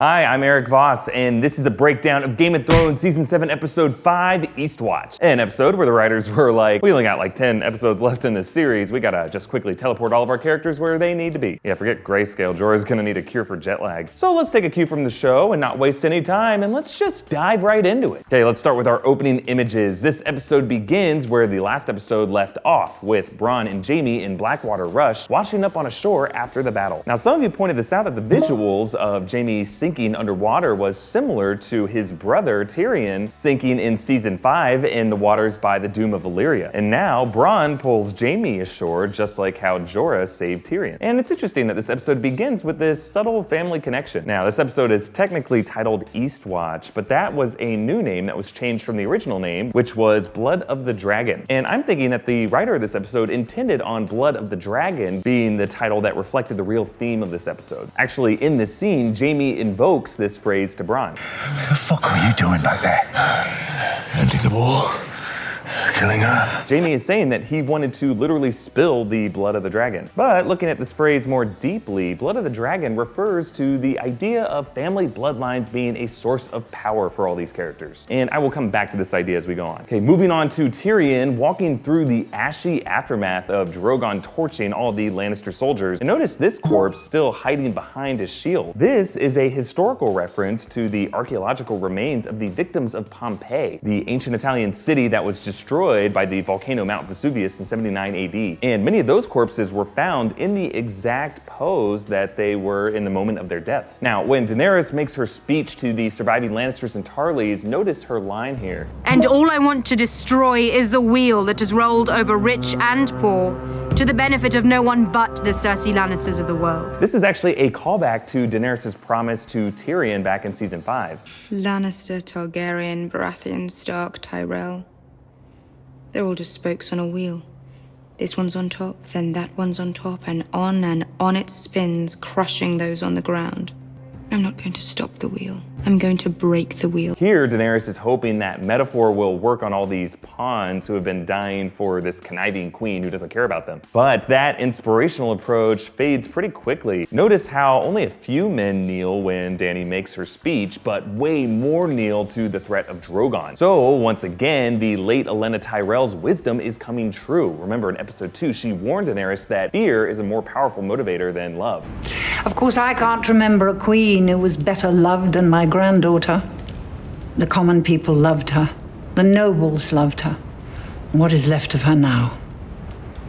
Hi, I'm Erik Voss, and this is a breakdown of Game of Thrones Season 7, Episode 5, Eastwatch. An episode where the writers were like, we only got like 10 episodes left in this series, we gotta just quickly teleport all of our characters where they need to be. Yeah, forget grayscale, Jorah's gonna need a cure for jet lag. So let's take a cue from the show and not waste any time, and let's just dive right into it. Okay, let's start with our opening images. This episode begins where the last episode left off, with Bronn and Jaime in Blackwater Rush, washing up on a shore after the battle. Now, some of you pointed this out, that the visuals of Jaime sinking underwater was similar to his brother Tyrion sinking in Season 5 in the waters by the Doom of Valyria. And now Bronn pulls Jaime ashore just like how Jorah saved Tyrion. And it's interesting that this episode begins with this subtle family connection. Now, this episode is technically titled Eastwatch, but that was a new name that was changed from the original name, which was Blood of the Dragon. And I'm thinking that the writer of this episode intended on Blood of the Dragon being the title that reflected the real theme of this episode. Actually, in this scene, Jaime invokes this phrase to Bronn. What the fuck are you doing back there? Ending the war. Killing her. Jaime is saying that he wanted to literally spill the blood of the dragon. But looking at this phrase more deeply, blood of the dragon refers to the idea of family bloodlines being a source of power for all these characters. And I will come back to this idea as we go on. Okay, moving on to Tyrion walking through the ashy aftermath of Drogon torching all the Lannister soldiers. And notice this corpse still hiding behind his shield. This is a historical reference to the archaeological remains of the victims of Pompeii, the ancient Italian city that was destroyed by the volcano Mount Vesuvius in 79 AD. And many of those corpses were found in the exact pose that they were in the moment of their deaths. Now, when Daenerys makes her speech to the surviving Lannisters and Tarleys, notice her line here. And all I want to destroy is the wheel that has rolled over rich and poor, to the benefit of no one but the Cersei Lannisters of the world. This is actually a callback to Daenerys' promise to Tyrion back in Season 5. Lannister, Targaryen, Baratheon, Stark, Tyrell. They're all just spokes on a wheel. This one's on top, then that one's on top, and on it spins, crushing those on the ground. I'm not going to stop the wheel. I'm going to break the wheel. Here, Daenerys is hoping that metaphor will work on all these pawns who have been dying for this conniving queen who doesn't care about them. But that inspirational approach fades pretty quickly. Notice how only a few men kneel when Dany makes her speech, but way more kneel to the threat of Drogon. So once again, the late Olenna Tyrell's wisdom is coming true. Remember in episode 2, she warned Daenerys that fear is a more powerful motivator than love. Of course, I can't remember a queen who was better loved than my granddaughter. The common people loved her. The nobles loved her. What is left of her now?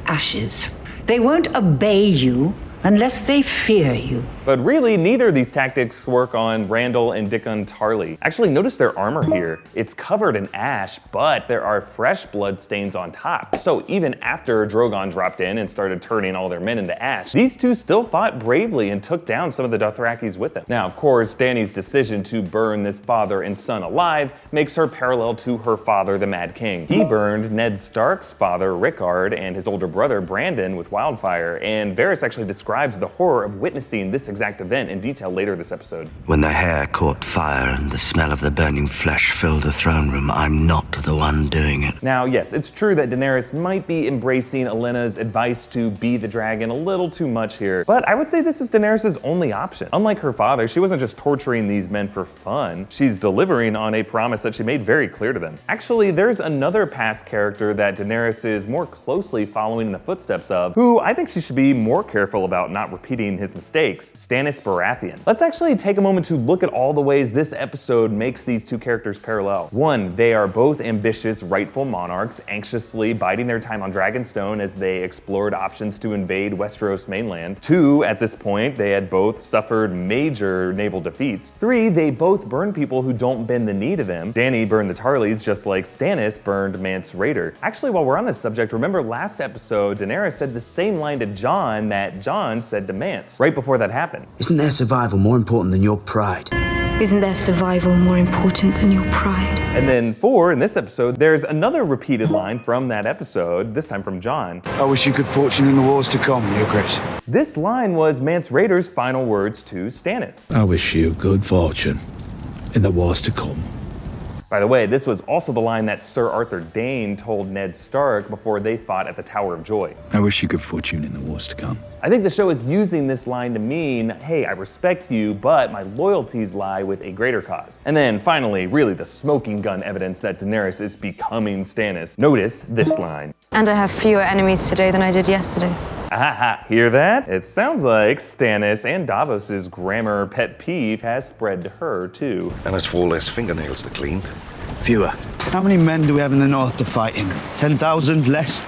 Ashes. They won't obey you unless they fear you. But really, neither of these tactics work on Randall and Dickon Tarly. Actually, notice their armor here. It's covered in ash, but there are fresh blood stains on top. So even after Drogon dropped in and started turning all their men into ash, these two still fought bravely and took down some of the Dothrakis with them. Now, of course, Dany's decision to burn this father and son alive makes her parallel to her father, the Mad King. He burned Ned Stark's father, Rickard, and his older brother, Brandon, with wildfire, and Varys actually describes the horror of witnessing this exact event in detail later this episode. When the hair caught fire and the smell of the burning flesh filled the throne room, I'm not the one doing it. Now, yes, it's true that Daenerys might be embracing Olenna's advice to be the dragon a little too much here, but I would say this is Daenerys' only option. Unlike her father, she wasn't just torturing these men for fun, she's delivering on a promise that she made very clear to them. Actually, there's another past character that Daenerys is more closely following in the footsteps of, who I think she should be more careful about not repeating his mistakes, Stannis Baratheon. Let's actually take a moment to look at all the ways this episode makes these two characters parallel. One, they are both ambitious, rightful monarchs, anxiously biding their time on Dragonstone as they explored options to invade Westeros mainland. Two, at this point, they had both suffered major naval defeats. Three, they both burn people who don't bend the knee to them. Dany burned the Tarleys just like Stannis burned Mance Rayder. Actually, while we're on this subject, remember last episode, Daenerys said the same line to Jon that Jon said to Mance, right before that happened. Isn't their survival more important than your pride? Isn't their survival more important than your pride? And then 4, in this episode, there's another repeated line from that episode, this time from Jon. I wish you good fortune in the wars to come, Your Grace. This line was Mance Rayder's final words to Stannis. I wish you good fortune in the wars to come. By the way, this was also the line that Sir Arthur Dayne told Ned Stark before they fought at the Tower of Joy. I wish you good fortune in the wars to come. I think the show is using this line to mean, hey, I respect you, but my loyalties lie with a greater cause. And then finally, really the smoking gun evidence that Daenerys is becoming Stannis. Notice this line. And I have fewer enemies today than I did yesterday. Aha, hear that? It sounds like Stannis and Davos's grammar pet peeve has spread to her too. And it's 4 less fingernails to clean. Fewer. How many men do we have in the north to fight in? 10,000 less?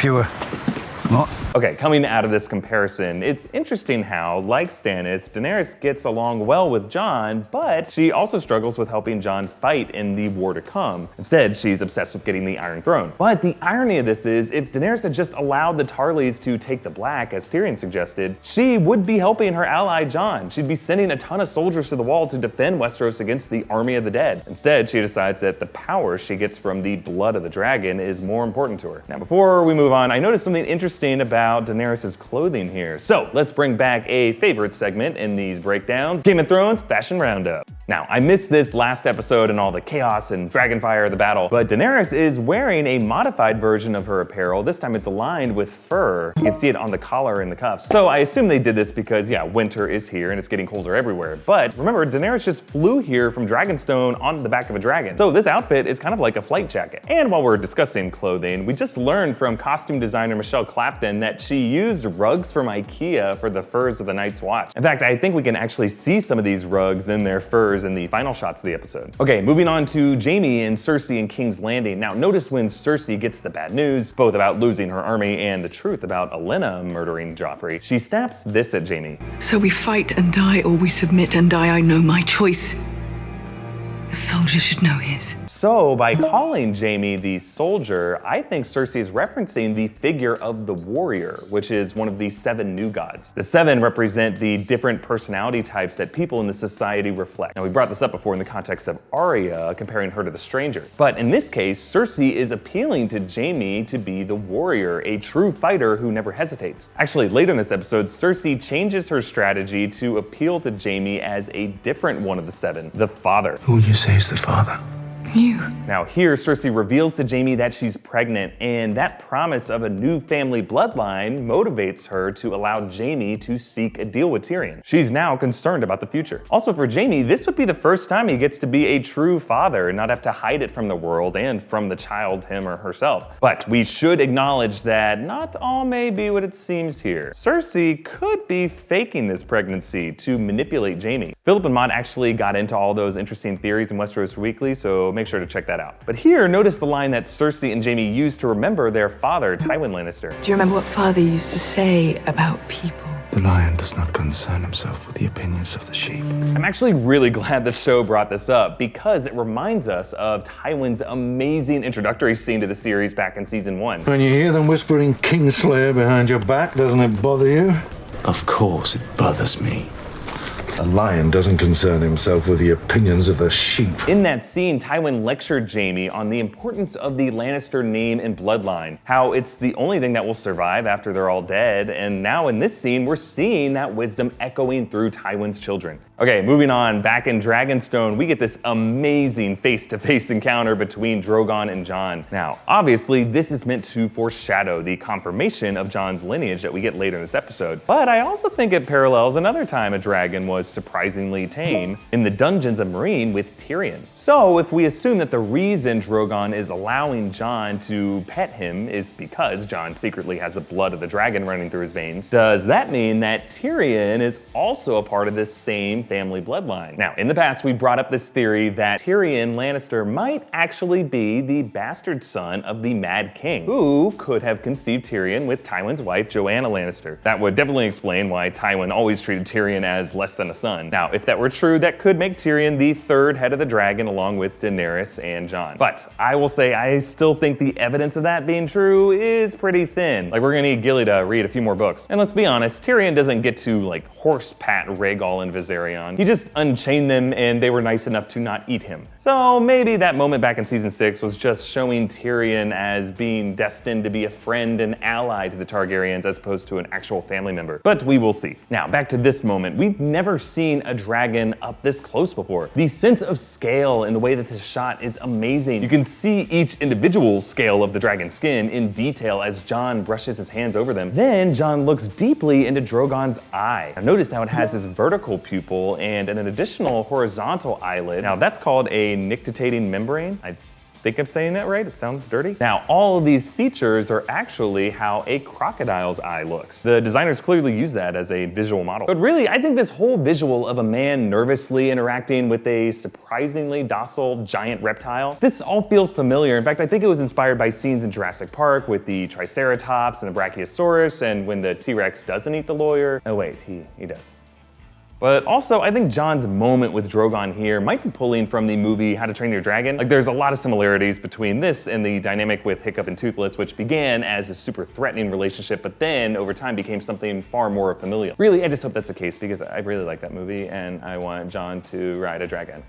Fewer. What? Okay, coming out of this comparison, it's interesting how, like Stannis, Daenerys gets along well with Jon, but she also struggles with helping Jon fight in the war to come. Instead, she's obsessed with getting the Iron Throne. But the irony of this is, if Daenerys had just allowed the Tarlys to take the Black, as Tyrion suggested, she would be helping her ally Jon. She'd be sending a ton of soldiers to the Wall to defend Westeros against the army of the dead. Instead, she decides that the power she gets from the blood of the dragon is more important to her. Now, before we move on, I noticed something interesting about Daenerys' clothing here. So let's bring back a favorite segment in these breakdowns, Game of Thrones Fashion Roundup. Now, I missed this last episode and all the chaos and dragonfire, the battle, but Daenerys is wearing a modified version of her apparel. This time it's aligned with fur. You can see it on the collar and the cuffs. So I assume they did this because, yeah, winter is here and it's getting colder everywhere. But remember, Daenerys just flew here from Dragonstone on the back of a dragon. So this outfit is kind of like a flight jacket. And while we're discussing clothing, we just learned from costume designer Michelle Clapton that she used rugs from IKEA for the furs of the Night's Watch. In fact, I think we can actually see some of these rugs in their furs in the final shots of the episode. Okay, moving on to Jaime and Cersei in King's Landing. Now, notice when Cersei gets the bad news, both about losing her army and the truth about Olenna murdering Joffrey, she snaps this at Jaime. So we fight and die, or we submit and die. I know my choice. A soldier should know his. So by calling Jaime the soldier, I think Cersei is referencing the figure of the warrior, which is one of the 7 new gods. The 7 represent the different personality types that people in the society reflect. Now, we brought this up before in the context of Arya, comparing her to the stranger. But in this case, Cersei is appealing to Jaime to be the warrior, a true fighter who never hesitates. Actually, later in this episode, Cersei changes her strategy to appeal to Jaime as a different one of the 7, the father. Who would you say is the father? You. Now here, Cersei reveals to Jaime that she's pregnant, and that promise of a new family bloodline motivates her to allow Jaime to seek a deal with Tyrion. She's now concerned about the future. Also for Jaime, this would be the first time he gets to be a true father and not have to hide it from the world and from the child, him or herself. But we should acknowledge that not all may be what it seems here. Cersei could be faking this pregnancy to manipulate Jaime. Philip and Maude actually got into all those interesting theories in Westeros Weekly, so make sure to check that out. But here, notice the line that Cersei and Jaime used to remember their father, Tywin Lannister. Do you remember what father used to say about people? The lion does not concern himself with the opinions of the sheep. I'm actually really glad the show brought this up because it reminds us of Tywin's amazing introductory scene to the series back in season 1. When you hear them whispering Kingslayer behind your back, doesn't it bother you? Of course it bothers me. A lion doesn't concern himself with the opinions of the sheep. In that scene, Tywin lectured Jaime on the importance of the Lannister name and bloodline, how it's the only thing that will survive after they're all dead, and now in this scene, we're seeing that wisdom echoing through Tywin's children. Okay, moving on, back in Dragonstone, we get this amazing face-to-face encounter between Drogon and Jon. Now, obviously, this is meant to foreshadow the confirmation of Jon's lineage that we get later in this episode, but I also think it parallels another time a dragon was surprisingly tame in the dungeons of Meereen with Tyrion. So if we assume that the reason Drogon is allowing Jon to pet him is because Jon secretly has the blood of the dragon running through his veins, does that mean that Tyrion is also a part of this same family bloodline? Now, in the past, we brought up this theory that Tyrion Lannister might actually be the bastard son of the Mad King, who could have conceived Tyrion with Tywin's wife, Joanna Lannister. That would definitely explain why Tywin always treated Tyrion as less than a son. Now, if that were true, that could make Tyrion the 3rd head of the dragon along with Daenerys and Jon. But I will say I still think the evidence of that being true is pretty thin. Like, we're gonna need Gilly to read a few more books. And let's be honest, Tyrion doesn't get to, like, horse pat Rhaegal and Viserion Baratheon. He just unchained them and they were nice enough to not eat him. So maybe that moment back in season 6 was just showing Tyrion as being destined to be a friend and ally to the Targaryens as opposed to an actual family member. But we will see. Now back to this moment. We've never seen a dragon up this close before. The sense of scale and the way that this shot is amazing. You can see each individual scale of the dragon's skin in detail as Jon brushes his hands over them. Then Jon looks deeply into Drogon's eye. Now notice how it has this vertical pupil and an additional horizontal eyelid. Now that's called a nictitating membrane. I think I'm saying that right? It sounds dirty. Now, all of these features are actually how a crocodile's eye looks. The designers clearly use that as a visual model. But really, I think this whole visual of a man nervously interacting with a surprisingly docile giant reptile, this all feels familiar. In fact, I think it was inspired by scenes in Jurassic Park with the Triceratops and the Brachiosaurus, and when the T-Rex doesn't eat the lawyer. Oh wait, he does. But also, I think Jon's moment with Drogon here might be pulling from the movie How to Train Your Dragon. Like, there's a lot of similarities between this and the dynamic with Hiccup and Toothless, which began as a super threatening relationship, but then over time became something far more familial. Really, I just hope that's the case because I really like that movie and I want Jon to ride a dragon.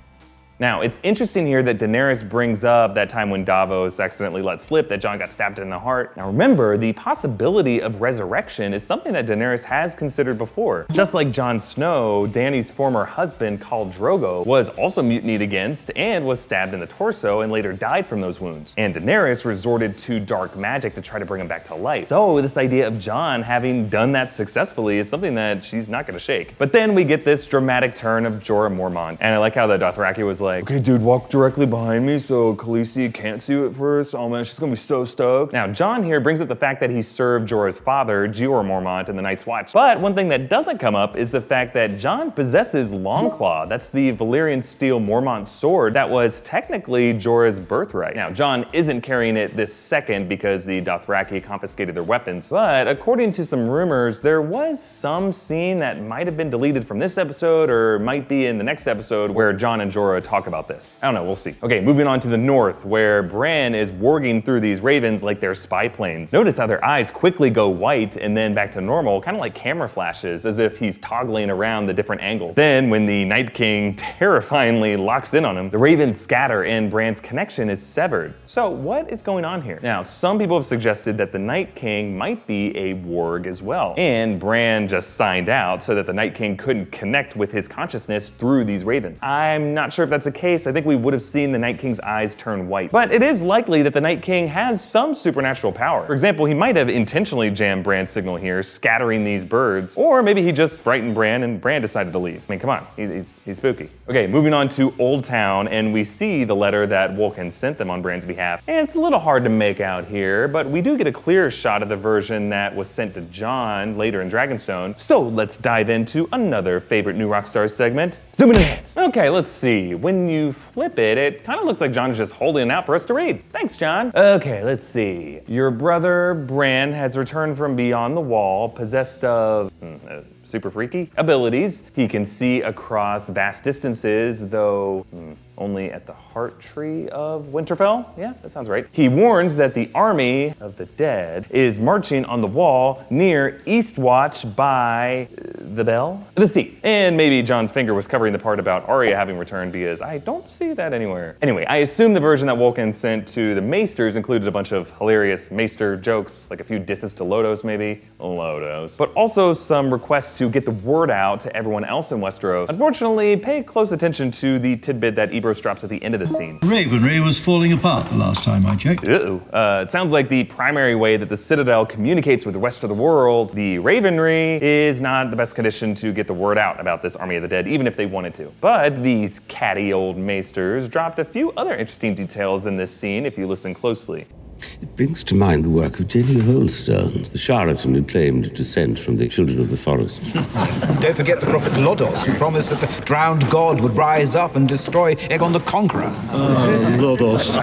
Now, it's interesting here that Daenerys brings up that time when Davos accidentally let slip that Jon got stabbed in the heart. Now remember, the possibility of resurrection is something that Daenerys has considered before. Just like Jon Snow, Dany's former husband, Khal Drogo, was also mutinied against and was stabbed in the torso and later died from those wounds. And Daenerys resorted to dark magic to try to bring him back to life. So this idea of Jon having done that successfully is something that she's not gonna shake. But then we get this dramatic turn of Jorah Mormont. And I like how the Dothraki was like, okay dude, walk directly behind me so Khaleesi can't see you at first. Oh man, she's gonna be so stoked. Now Jon here brings up the fact that he served Jorah's father, Jeor Mormont, in the Night's Watch. But one thing that doesn't come up is the fact that Jon possesses Longclaw. That's the Valyrian steel Mormont sword that was technically Jorah's birthright. Now Jon isn't carrying it this second because the Dothraki confiscated their weapons, but according to some rumors, there was some scene that might have been deleted from this episode or might be in the next episode where Jon and Jorah talk about this. I don't know, we'll see. Okay, moving on to the north, where Bran is warging through these ravens like they're spy planes. Notice how their eyes quickly go white and then back to normal, kind of like camera flashes, as if he's toggling around the different angles. Then, when the Night King terrifyingly locks in on him, the ravens scatter and Bran's connection is severed. So what is going on here? Now, some people have suggested that the Night King might be a warg as well, and Bran just signed out so that the Night King couldn't connect with his consciousness through these ravens. I'm not sure if that's the case. I think we would have seen the Night King's eyes turn white. But it is likely that the Night King has some supernatural power. For example, he might have intentionally jammed Bran's signal here, scattering these birds. Or maybe he just frightened Bran and Bran decided to leave. I mean, come on, he's spooky. Okay, moving on to Old Town, and we see the letter that Vulcan sent them on Bran's behalf. And it's a little hard to make out here, but we do get a clearer shot of the version that was sent to Jon later in Dragonstone. So let's dive into another favorite New Rockstars segment, Zoom in Enhance. Okay, let's see. When you flip it, it kind of looks like Jon is just holding it out for us to read. Thanks, Jon. Okay, let's see. Your brother Bran has returned from beyond the wall, possessed of super freaky abilities. He can see across vast distances, though only at the heart tree of Winterfell. Yeah, that sounds right. He warns that the army of the dead is marching on the wall near Eastwatch by the sea. And maybe Jon's finger was covering the part about Arya having returned because I don't see that anywhere. Anyway, I assume the version that Vulcan sent to the Maesters included a bunch of hilarious Maester jokes, like a few disses to Lodos maybe. Lodos. But also some requests to get the word out to everyone else in Westeros. Unfortunately, pay close attention to the tidbit that Ebros drops at the end of the scene. Ravenry was falling apart the last time I checked. It sounds like the primary way that the Citadel communicates with the rest of the world, the Ravenry, is not the best condition to get the word out about this army of the dead, even if they wanted to. But these catty old Maesters dropped a few other interesting details in this scene if you listen closely. It brings to mind the work of Jenny Holstone, the charlatan who claimed descent from the children of the forest. Don't forget the prophet Lodos, who promised that the drowned god would rise up and destroy Aegon the Conqueror. Lodos.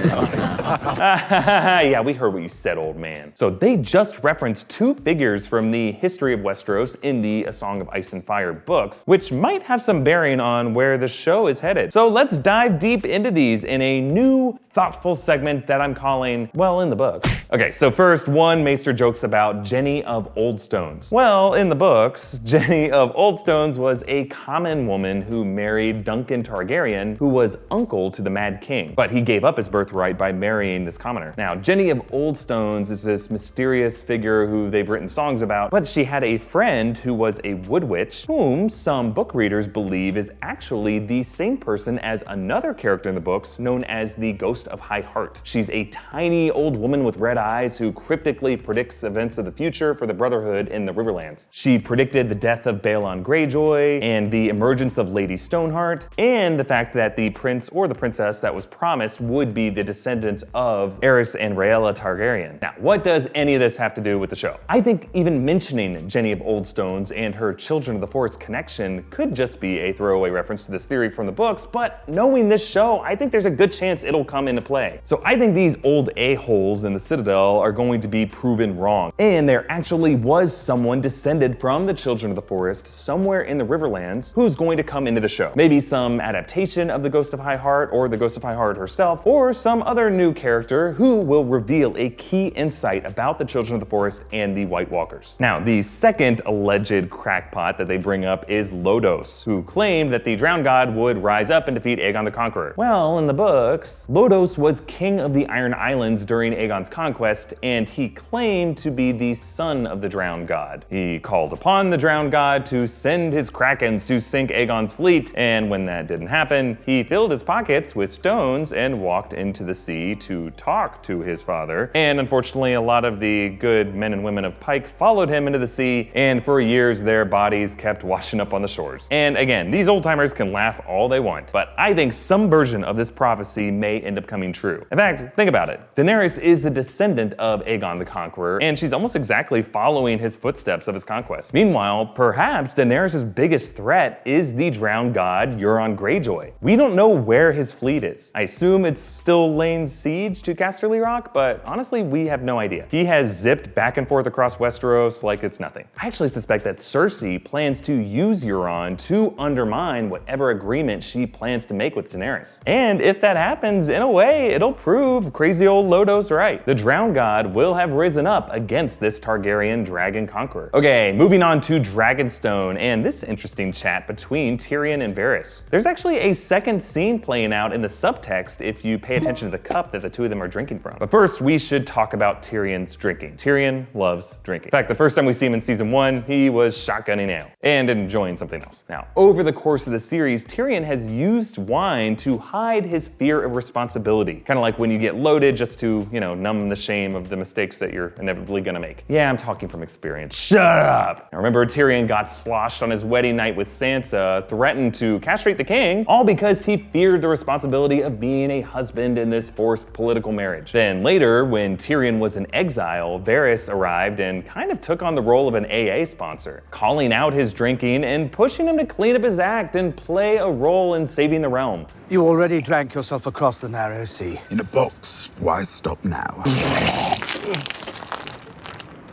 Yeah, we heard what you said, old man. So they just referenced two figures from the history of Westeros in the A Song of Ice and Fire books, which might have some bearing on where the show is headed. So let's dive deep into these in a new, thoughtful segment that I'm calling, well, in the books. Okay, so first, one Maester jokes about Jenny of Oldstones. Well, in the books, Jenny of Oldstones was a common woman who married Duncan Targaryen, who was uncle to the Mad King, but he gave up his birthright by marrying this commoner. Now, Jenny of Oldstones is this mysterious figure who they've written songs about, but she had a friend who was a wood witch, whom some book readers believe is actually the same person as another character in the books known as the Ghost of High Heart. She's a tiny old woman with red eyes who cryptically predicts events of the future for the Brotherhood in the Riverlands. She predicted the death of Balon Greyjoy and the emergence of Lady Stoneheart, and the fact that the prince or the princess that was promised would be the descendants of Aerys and Rhaella Targaryen. Now, what does any of this have to do with the show? I think even mentioning Jenny of Oldstones and her Children of the Forest connection could just be a throwaway reference to this theory from the books, but knowing this show, I think there's a good chance it'll come into play. So I think these old a-holes in the Citadel are going to be proven wrong, and there actually was someone descended from the Children of the Forest somewhere in the Riverlands who's going to come into the show. Maybe some adaptation of the Ghost of High Heart, or the Ghost of High Heart herself, or some other new character who will reveal a key insight about the Children of the Forest and the White Walkers. Now, the second alleged crackpot that they bring up is Lodos, who claimed that the Drowned God would rise up and defeat Aegon the Conqueror. Well, in the books, Lodos was king of the Iron Islands during Aegon's conquest, and he claimed to be the son of the Drowned God. He called upon the Drowned God to send his krakens to sink Aegon's fleet, and when that didn't happen, he filled his pockets with stones and walked into the sea to talk to his father. And unfortunately, a lot of the good men and women of Pike followed him into the sea, and for years their bodies kept washing up on the shores. And again, these old-timers can laugh all they want, but I think some version of this prophecy may end up coming true. In fact, think about it. Daenerys is the descendant of Aegon the Conqueror, and she's almost exactly following his footsteps of his conquest. Meanwhile, perhaps Daenerys' biggest threat is the Drowned God Euron Greyjoy. We don't know where his fleet is. I assume it's still laying siege to Casterly Rock, but honestly, we have no idea. He has zipped back and forth across Westeros like it's nothing. I actually suspect that Cersei plans to use Euron to undermine whatever agreement she plans to make with Daenerys. And if that happens, in a way, it'll prove crazy old Lodos right. The Drowned God will have risen up against this Targaryen dragon conqueror. Okay, moving on to Dragonstone and this interesting chat between Tyrion and Varys. There's actually a second scene playing out in the subtext if you pay attention to the cup that the two of them are drinking from. But first, we should talk about Tyrion's drinking. Tyrion loves drinking. In fact, the first time we see him in season 1, he was shotgunning ale and enjoying something else. Now, over the course of the series, Tyrion has used wine to hide his fear of responsibility. Kind of like when you get loaded just to, numb the shame of the mistakes that you're inevitably gonna make. Yeah, I'm talking from experience. Shut up! Now remember, Tyrion got sloshed on his wedding night with Sansa, threatened to castrate the king, all because he feared the responsibility of being a husband in this forced political marriage. Then later, when Tyrion was in exile, Varys arrived and kind of took on the role of an AA sponsor, calling out his drinking and pushing him to clean up his act and play a role in saving the realm. You already drank yourself across the narrow sea. In a box. Why stop now?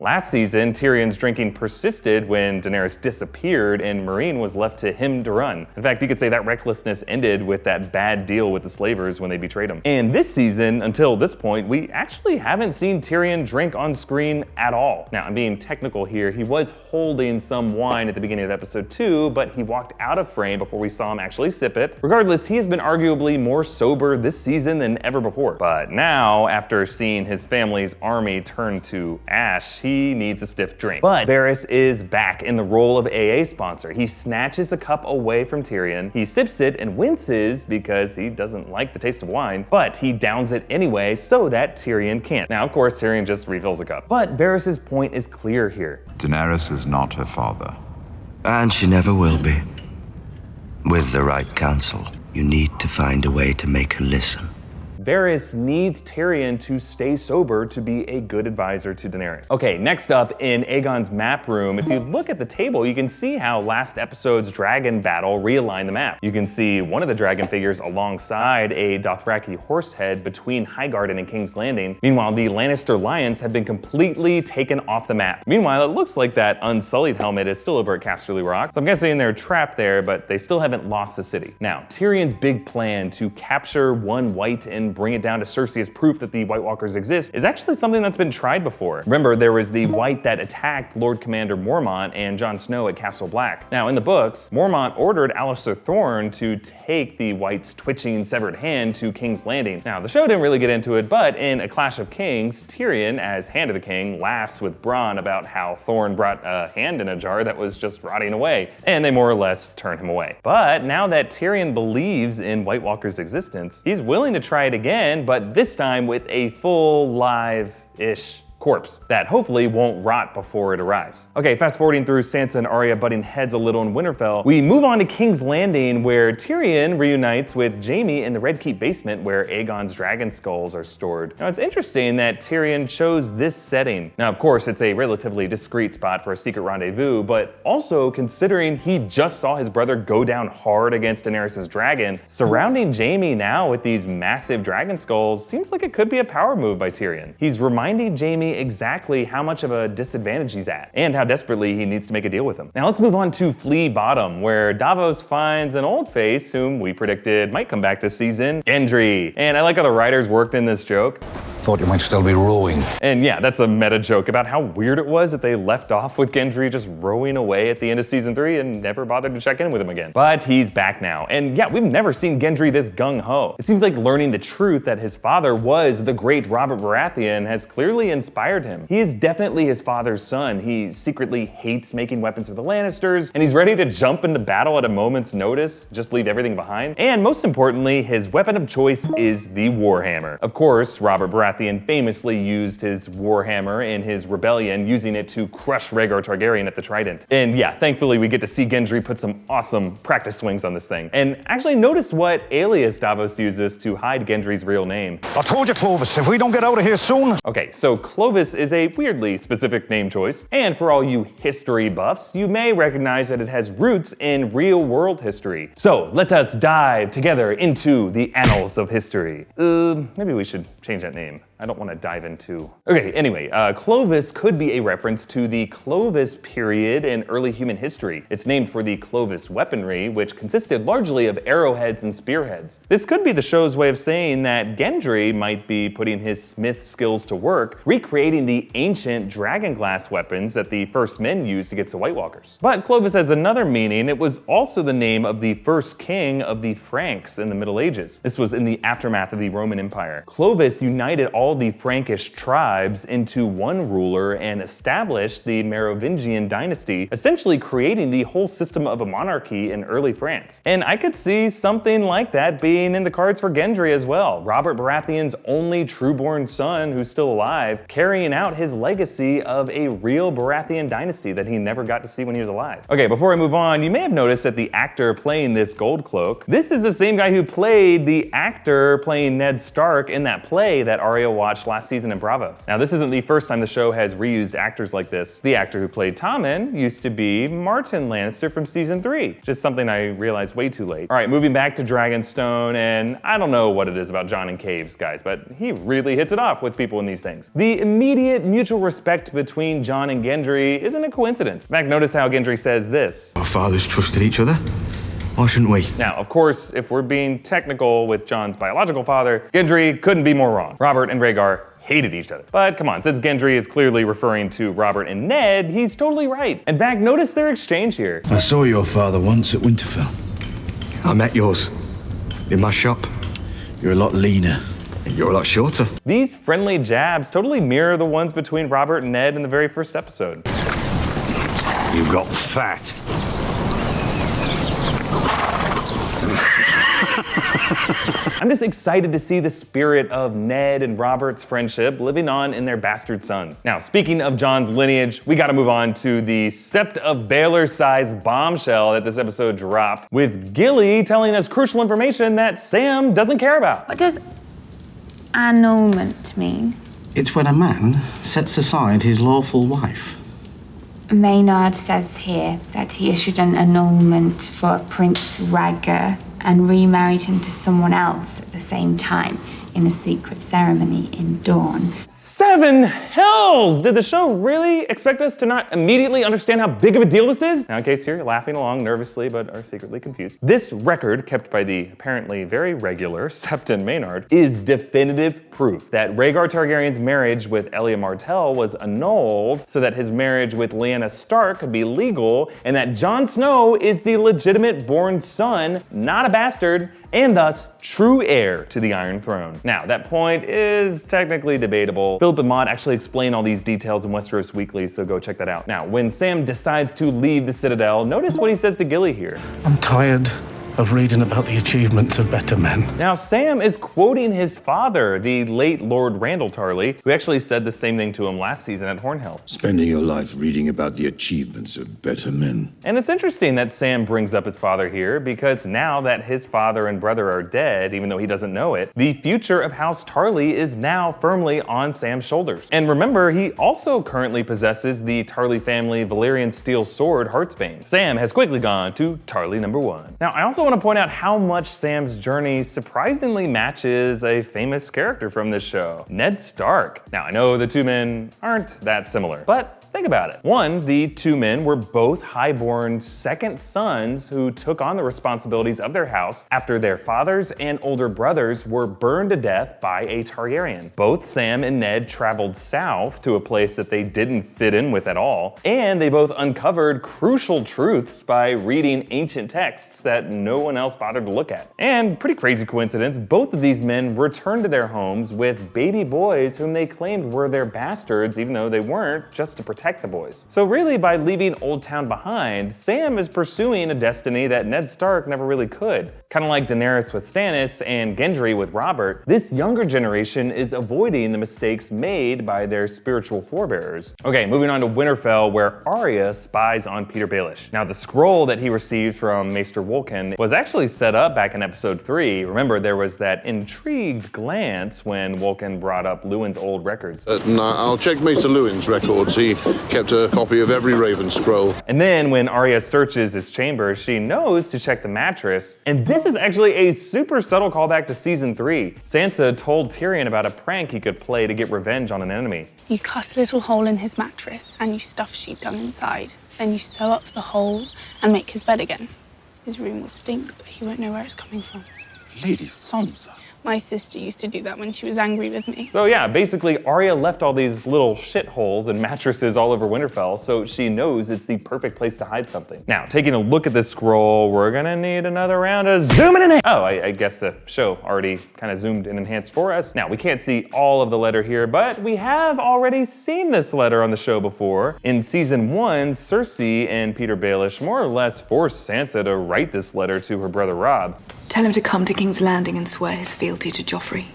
Last season, Tyrion's drinking persisted when Daenerys disappeared and Meereen was left to him to run. In fact, you could say that recklessness ended with that bad deal with the slavers when they betrayed him. And this season, until this point, we actually haven't seen Tyrion drink on screen at all. Now, I'm being technical here. He was holding some wine at the beginning of episode 2, but he walked out of frame before we saw him actually sip it. Regardless, he has been arguably more sober this season than ever before. But now, after seeing his family's army turn to ash, he needs a stiff drink. But Varys is back in the role of AA sponsor. He snatches a cup away from Tyrion, he sips it and winces because he doesn't like the taste of wine, but he downs it anyway so that Tyrion can't. Now, of course, Tyrion just refills a cup. But Varys' point is clear here. Daenerys is not her father. And she never will be. With the right counsel, you need to find a way to make her listen. Varys needs Tyrion to stay sober to be a good advisor to Daenerys. Okay, next up in Aegon's map room, if you look at the table, you can see how last episode's dragon battle realigned the map. You can see one of the dragon figures alongside a Dothraki horse head between Highgarden and King's Landing. Meanwhile, the Lannister lions have been completely taken off the map. Meanwhile, it looks like that Unsullied helmet is still over at Casterly Rock, so I'm guessing they're trapped there, but they still haven't lost the city. Now, Tyrion's big plan to capture one white and and bring it down to Cersei as proof that the White Walkers exist is actually something that's been tried before. Remember, there was the White that attacked Lord Commander Mormont and Jon Snow at Castle Black. Now, in the books, Mormont ordered Alliser Thorne to take the White's twitching severed hand to King's Landing. Now, the show didn't really get into it, but in A Clash of Kings, Tyrion, as Hand of the King, laughs with Bronn about how Thorne brought a hand in a jar that was just rotting away, and they more or less turn him away. But now that Tyrion believes in White Walker's existence, he's willing to try it again, but this time with a full live-ish corpse that hopefully won't rot before it arrives. Okay, fast forwarding through Sansa and Arya butting heads a little in Winterfell, we move on to King's Landing, where Tyrion reunites with Jaime in the Red Keep basement where Aegon's dragon skulls are stored. Now, it's interesting that Tyrion chose this setting. Now, of course, it's a relatively discreet spot for a secret rendezvous, but also considering he just saw his brother go down hard against Daenerys' dragon, surrounding Jaime now with these massive dragon skulls seems like it could be a power move by Tyrion. He's reminding Jaime exactly how much of a disadvantage he's at and how desperately he needs to make a deal with him. Now let's move on to Flea Bottom, where Davos finds an old face whom we predicted might come back this season, Gendry. And I like how the writers worked in this joke. Thought you might still be rowing. And yeah, that's a meta joke about how weird it was that they left off with Gendry just rowing away at the end of season 3 and never bothered to check in with him again. But he's back now. And yeah, we've never seen Gendry this gung-ho. It seems like learning the truth that his father was the great Robert Baratheon has clearly inspired him. He is definitely his father's son. He secretly hates making weapons for the Lannisters, and he's ready to jump into battle at a moment's notice, just leave everything behind. And most importantly, his weapon of choice is the Warhammer. Of course, Robert Baratheon famously used his Warhammer in his rebellion, using it to crush Rhaegar Targaryen at the Trident. And yeah, thankfully we get to see Gendry put some awesome practice swings on this thing. And actually notice what alias Davos uses to hide Gendry's real name. I told you, Clovis, if we don't get out of here soon. Okay, so Clovis is a weirdly specific name choice, and for all you history buffs, you may recognize that it has roots in real-world history. So let us dive together into the annals of history. Maybe we should change that name. I don't want to dive into... Okay, anyway, Clovis could be a reference to the Clovis period in early human history. It's named for the Clovis weaponry, which consisted largely of arrowheads and spearheads. This could be the show's way of saying that Gendry might be putting his smith skills to work, recreating the ancient dragonglass weapons that the first men used against the White Walkers. But Clovis has another meaning. It was also the name of the first king of the Franks in the Middle Ages. This was in the aftermath of the Roman Empire. Clovis united all the Frankish tribes into one ruler and established the Merovingian dynasty, essentially creating the whole system of a monarchy in early France. And I could see something like that being in the cards for Gendry as well. Robert Baratheon's only trueborn son who's still alive, carrying out his legacy of a real Baratheon dynasty that he never got to see when he was alive. Okay, before I move on, you may have noticed that the actor playing this Gold Cloak, this is the same guy who played the actor playing Ned Stark in that play that Arya watched last season in Bravos. Now, this isn't the first time the show has reused actors like this. The actor who played Tommen used to be Martin Lannister from season 3. Just something I realized way too late. All right, moving back to Dragonstone, and I don't know what it is about Jon in caves, guys, but he really hits it off with people in these things. The immediate mutual respect between Jon and Gendry isn't a coincidence. In fact, notice how Gendry says this. Our fathers trusted each other. Why shouldn't we? Now, of course, if we're being technical with Jon's biological father, Gendry couldn't be more wrong. Robert and Rhaegar hated each other. But come on, since Gendry is clearly referring to Robert and Ned, he's totally right. In fact, notice their exchange here. I saw your father once at Winterfell. I met yours. In my shop. You're a lot leaner. You're a lot shorter. These friendly jabs totally mirror the ones between Robert and Ned in the very first episode. You got fat. I'm just excited to see the spirit of Ned and Robert's friendship living on in their bastard sons. Now, speaking of Jon's lineage, we gotta move on to the Sept of Baelor-sized bombshell that this episode dropped, with Gilly telling us crucial information that Sam doesn't care about. What does annulment mean? It's when a man sets aside his lawful wife. Maynard says here that he issued an annulment for Prince Rhaegar and remarried him to someone else at the same time in a secret ceremony in Dawn. 7 hells! Did the show really expect us to not immediately understand how big of a deal this is? Now, in case you're laughing along nervously but are secretly confused, this record, kept by the apparently very regular Septon Maynard, is definitive proof that Rhaegar Targaryen's marriage with Elia Martell was annulled so that his marriage with Lyanna Stark could be legal, and that Jon Snow is the legitimate born son, not a bastard, and thus true heir to the Iron Throne. Now, that point is technically debatable. Philip and Maude actually explain all these details in Westeros Weekly, so go check that out. Now, when Sam decides to leave the Citadel, notice what he says to Gilly here. I'm tired of reading about the achievements of better men. Now, Sam is quoting his father, the late Lord Randall Tarly, who actually said the same thing to him last season at Hornhill. Spending your life reading about the achievements of better men. And it's interesting that Sam brings up his father here, because now that his father and brother are dead, even though he doesn't know it, the future of House Tarly is now firmly on Sam's shoulders. And remember, he also currently possesses the Tarly family Valyrian steel sword, Heartsbane. Sam has quickly gone to Tarly #1. Now, I also want to point out how much Sam's journey surprisingly matches a famous character from this show, Ned Stark. Now, I know the two men aren't that similar, but think about it. One, the two men were both highborn second sons who took on the responsibilities of their house after their fathers and older brothers were burned to death by a Targaryen. Both Sam and Ned traveled south to a place that they didn't fit in with at all, and they both uncovered crucial truths by reading ancient texts that no one else bothered to look at. And pretty crazy coincidence, both of these men returned to their homes with baby boys whom they claimed were their bastards, even though they weren't, just to protect the boys. So really, by leaving Old Town behind, Sam is pursuing a destiny that Ned Stark never really could. Kind of like Daenerys with Stannis and Gendry with Robert, this younger generation is avoiding the mistakes made by their spiritual forebears. Okay, moving on to Winterfell, where Arya spies on Peter Baelish. Now, the scroll that he received from Maester Wolkan was actually set up back in episode 3. Remember, there was that intrigued glance when Wolkan brought up Lewin's old records. No, I'll check Maester Lewin's records. He kept a copy of every Raven scroll. And then when Arya searches his chamber, she knows to check the mattress. And this is actually a super subtle callback to season 3. Sansa told Tyrion about a prank he could play to get revenge on an enemy. You cut a little hole in his mattress and you stuff sheep dung inside. Then you sew up the hole and make his bed again. His room will stink, but he won't know where it's coming from. Lady Sansa. My sister used to do that when she was angry with me. So yeah, basically Arya left all these little shitholes and mattresses all over Winterfell, so she knows it's the perfect place to hide something. Now, taking a look at this scroll, we're gonna need another round of zooming in. Oh, I guess the show already kind of zoomed and enhanced for us. Now, we can't see all of the letter here, but we have already seen this letter on the show before. In season 1, Cersei and Peter Baelish more or less forced Sansa to write this letter to her brother Robb. Tell him to come to King's Landing and swear his fealty to Joffrey.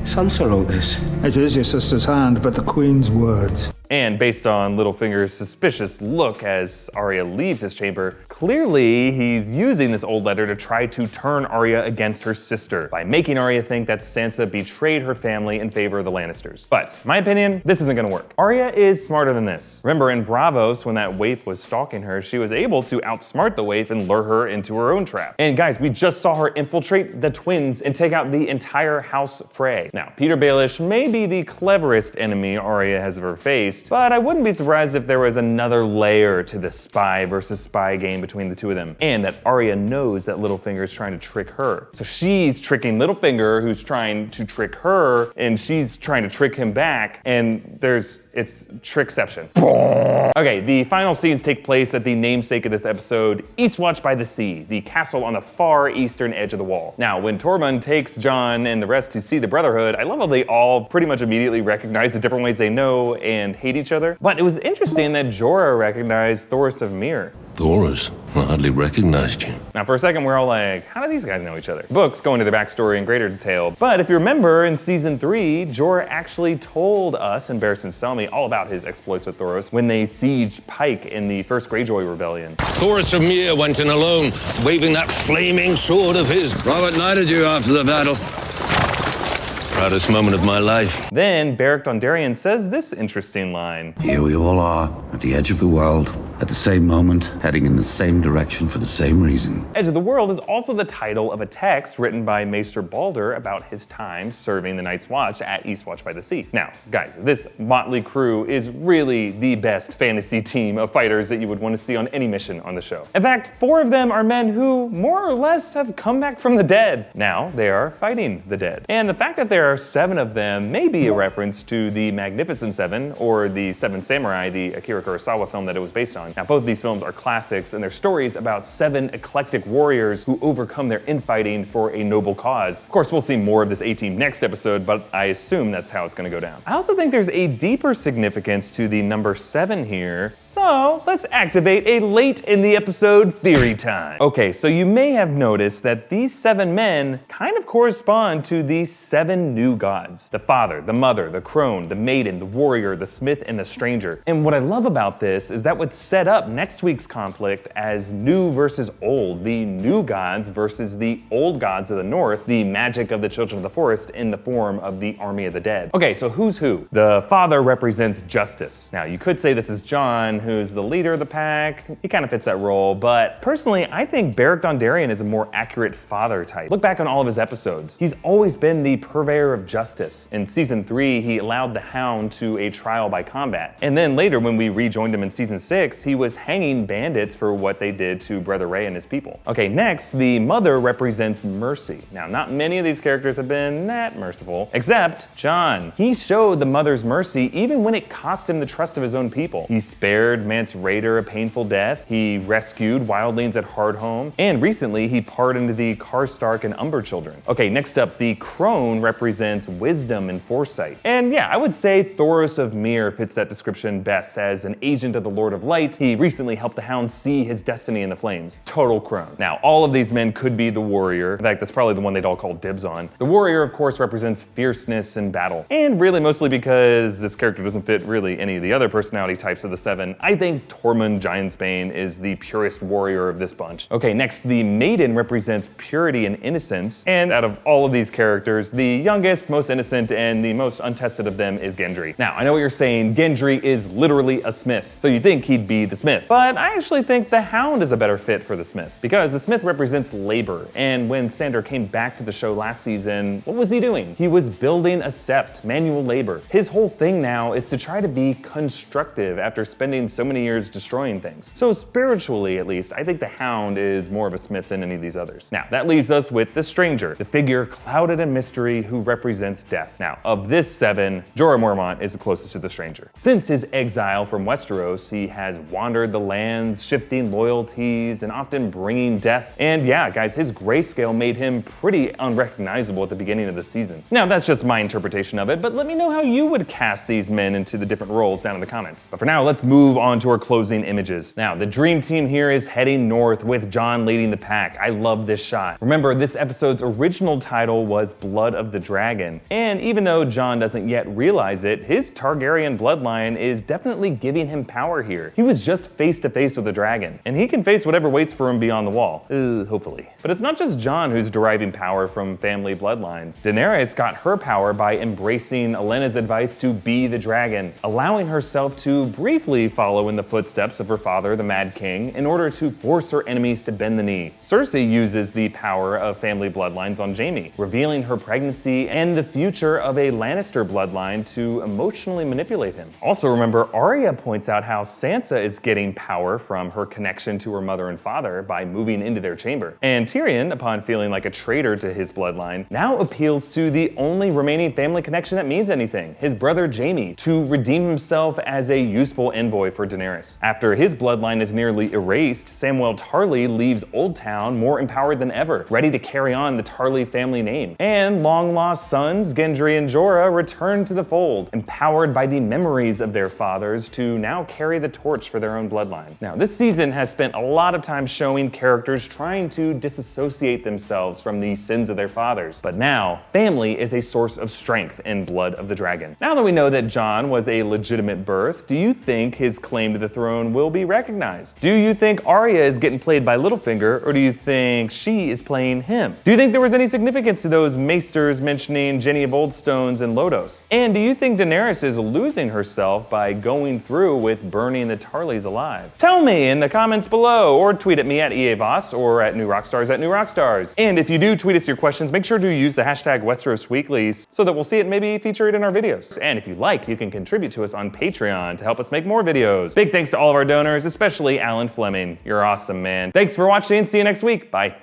Sansa wrote this. It is your sister's hand, but the Queen's words. And based on Littlefinger's suspicious look as Arya leaves his chamber, clearly he's using this old letter to try to turn Arya against her sister by making Arya think that Sansa betrayed her family in favor of the Lannisters. But, my opinion, this isn't gonna work. Arya is smarter than this. Remember in Braavos, when that waif was stalking her, she was able to outsmart the waif and lure her into her own trap. And guys, we just saw her infiltrate the twins and take out the entire House Frey. Now, Peter Baelish may be the cleverest enemy Arya has ever faced, but I wouldn't be surprised if there was another layer to the spy versus spy game between the two of them, and that Arya knows that Littlefinger's trying to trick her. So she's tricking Littlefinger, who's trying to trick her, and she's trying to trick him back, and it's trickception. Okay, the final scenes take place at the namesake of this episode, Eastwatch by the Sea, the castle on the far eastern edge of the wall. Now, when Tormund takes Jon and the rest to see the Brotherhood, I love how they all pretty much immediately recognize the different ways they know and hate each other. But it was interesting that Jorah recognized Thoros of Myr. Thoros? I hardly recognized you. Now, for a second, we're all like, how do these guys know each other? Books go into their backstory in greater detail. But if you remember, in season 3, Jorah actually told us and Barristan Selmy all about his exploits with Thoros when they sieged Pike in the First Greyjoy Rebellion. Thoros of Myr went in alone, waving that flaming sword of his. Robert knighted you after the battle. Proudest moment of my life. Then Beric Dondarrion says this interesting line. Here we all are, at the edge of the world, At the same moment, heading in the same direction for the same reason. Edge of the World is also the title of a text written by Maester Balder about his time serving the Night's Watch at Eastwatch by the Sea. Now, guys, this motley crew is really the best fantasy team of fighters that you would want to see on any mission on the show. In fact, 4 of them are men who, more or less, have come back from the dead. Now, they are fighting the dead. And the fact that there are 7 of them may be a reference to the Magnificent Seven, or the Seven Samurai, the Akira Kurosawa film that it was based on. Now, both these films are classics, and they're stories about 7 eclectic warriors who overcome their infighting for a noble cause. Of course, we'll see more of this A-Team next episode, but I assume that's how it's gonna go down. I also think there's a deeper significance to the number 7 here, so let's activate a late in the episode theory time. Okay, so you may have noticed that these 7 men kind of correspond to the 7 new gods. The father, the mother, the crone, the maiden, the warrior, the smith, and the stranger. And what I love about this is that would set up next week's conflict as new versus old, the new gods versus the old gods of the north, the magic of the children of the forest in the form of the army of the dead. Okay, so who's who? The father represents justice. Now, you could say this is Jon, who's the leader of the pack. He kind of fits that role, but personally, I think Beric Dondarrion is a more accurate father type. Look back on all of his episodes. He's always been the purveyor of justice. In season 3, he allowed the Hound to a trial by combat. And then later, when we rejoined him in season 6, he was hanging bandits for what they did to Brother Ray and his people. Okay, next, the mother represents mercy. Now, not many of these characters have been that merciful, except Jon. He showed the mother's mercy even when it cost him the trust of his own people. He spared Mance Rayder a painful death, he rescued wildlings at Hardhome, and recently he pardoned the Karstark and Umber children. Okay, next up, the crone represents wisdom and foresight. And yeah, I would say Thoros of Myr fits that description best. As an agent of the Lord of Light, he recently helped the Hound see his destiny in the flames. Total crone. Now, all of these men could be the warrior. In fact, that's probably the one they'd all call dibs on. The warrior, of course, represents fierceness and battle. And really mostly because this character doesn't fit really any of the other personality types of the 7, I think Tormund Giantsbane is the purest warrior of this bunch. Okay, next, the maiden represents purity and innocence. And out of all of these characters, the youngest, most innocent, and the most untested of them is Gendry. Now, I know what you're saying, Gendry is literally a smith, so you'd think he'd be the smith. But I actually think the Hound is a better fit for the smith, because the smith represents labor, and when Sandor came back to the show last season, what was he doing? He was building a sept, manual labor. His whole thing now is to try to be constructive after spending so many years destroying things. So spiritually, at least, I think the Hound is more of a smith than any of these others. Now, that leaves us with the stranger, the figure clouded in mystery who represents death. Now, of this 7, Jorah Mormont is the closest to the stranger. Since his exile from Westeros, he has wandered the lands, shifting loyalties, and often bringing death. And yeah, guys, his grayscale made him pretty unrecognizable at the beginning of the season. Now, that's just my interpretation of it, but let me know how you would cast these men into the different roles down in the comments. But for now, let's move on to our closing images. Now, the dream team here is heading north with Jon leading the pack. I love this shot. Remember, this episode's original title was Blood of the Dragon, and even though Jon doesn't yet realize it, his Targaryen bloodline is definitely giving him power here. He was just face to face with the dragon, and he can face whatever waits for him beyond the wall. Hopefully. But it's not just Jon who's deriving power from family bloodlines. Daenerys got her power by embracing Olenna's advice to be the dragon, allowing herself to briefly follow in the footsteps of her father, the Mad King, in order to force her enemies to bend the knee. Cersei uses the power of family bloodlines on Jaime, revealing her pregnancy and the future of a Lannister bloodline to emotionally manipulate him. Also remember, Arya points out how Sansa is getting power from her connection to her mother and father by moving into their chamber. And Tyrion, upon feeling like a traitor to his bloodline, now appeals to the only remaining family connection that means anything, his brother Jaime, to redeem himself as a useful envoy for Daenerys. After his bloodline is nearly erased, Samwell Tarly leaves Old Town more empowered than ever, ready to carry on the Tarly family name. And long-lost sons, Gendry and Jorah, return to the fold, empowered by the memories of their fathers to now carry the torch for their own bloodline. Now, this season has spent a lot of time showing characters trying to disassociate themselves from the sins of their fathers. But now, family is a source of strength in Blood of the Dragon. Now that we know that Jon was a legitimate birth, do you think his claim to the throne will be recognized? Do you think Arya is getting played by Littlefinger, or do you think she is playing him? Do you think there was any significance to those Maesters mentioning Jenny of Oldstones and Lodos? And do you think Daenerys is losing herself by going through with burning the Tarly Charlie's alive? Tell me in the comments below, or tweet at me at EA Voss or at New Rockstars at New Rockstars. And if you do tweet us your questions, make sure to use the hashtag Westeros Weekly so that we'll see it and maybe feature it in our videos. And if you like, you can contribute to us on Patreon to help us make more videos. Big thanks to all of our donors, especially Alan Fleming. You're awesome, man. Thanks for watching and see you next week. Bye.